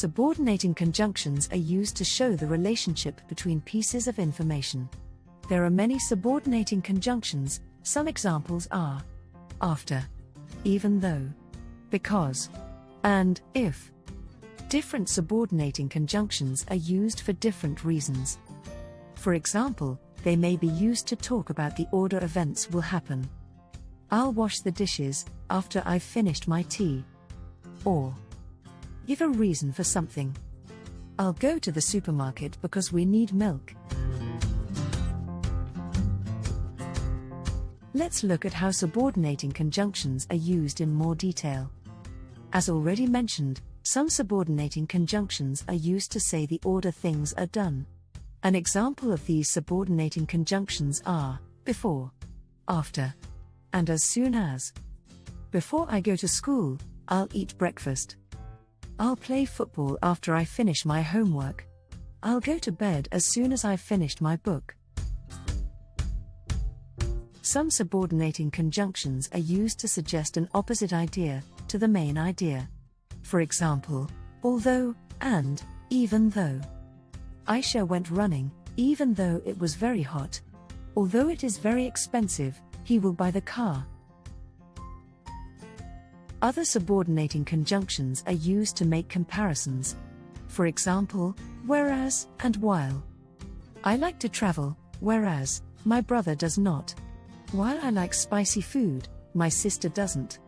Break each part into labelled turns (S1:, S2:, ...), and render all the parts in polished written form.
S1: Subordinating conjunctions are used to show the relationship between pieces of information. There are many subordinating conjunctions. Some examples are after, even though, because, and if. Different subordinating conjunctions are used for different reasons. For example, they may be used to talk about the order events will happen. I'll wash the dishes after I've finished my tea. Or give a reason for something. I'll go to the supermarket because we need milk. Let's look at how subordinating conjunctions are used in more detail. As already mentioned, some subordinating conjunctions are used to say the order things are done. An example of these subordinating conjunctions are before, after, and as soon as. Before I go to school, I'll eat breakfast. I'll play football after I finish my homework. I'll go to bed as soon as I've finished my book. Some subordinating conjunctions are used to suggest an opposite idea to the main idea. For example, although, and, even though. Aisha went running, even though it was very hot. Although it is very expensive, he will buy the car. Other subordinating conjunctions are used to make comparisons. For example, whereas and while. I like to travel, whereas my brother does not. While I like spicy food, my sister doesn't.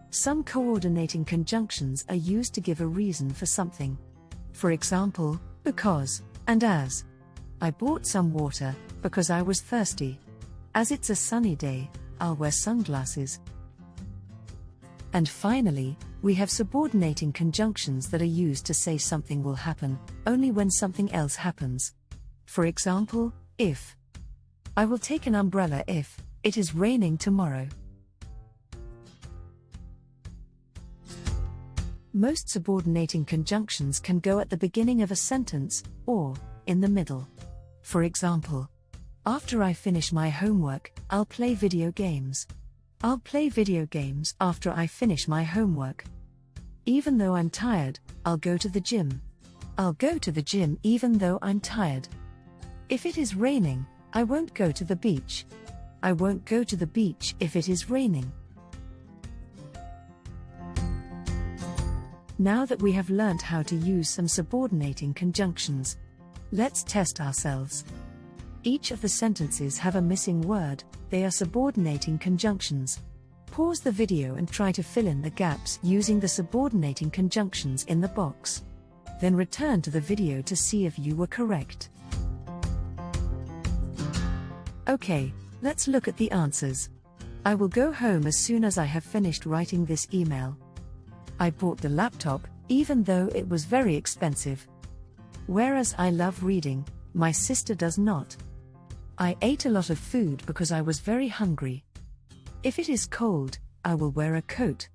S1: Some coordinating conjunctions are used to give a reason for something. For example, because, and as. I bought some water, because I was thirsty. As it's a sunny day, I'll wear sunglasses. And finally, we have subordinating conjunctions that are used to say something will happen, only when something else happens. For example, if. I will take an umbrella if it is raining tomorrow. Most subordinating conjunctions can go at the beginning of a sentence, or in the middle. For example, after I finish my homework, I'll play video games. I'll play video games after I finish my homework. Even though I'm tired, I'll go to the gym. I'll go to the gym even though I'm tired. If it is raining, I won't go to the beach. I won't go to the beach if it is raining. Now that we have learnt how to use some subordinating conjunctions, let's test ourselves. Each of the sentences have a missing word. They are subordinating conjunctions. Pause the video and try to fill in the gaps using the subordinating conjunctions in the box. Then return to the video to see if you were correct. Okay, let's look at the answers. I will go home as soon as I have finished writing this email. I bought the laptop, even though it was very expensive. Whereas I love reading, my sister does not. I ate a lot of food because I was very hungry. If it is cold, I will wear a coat.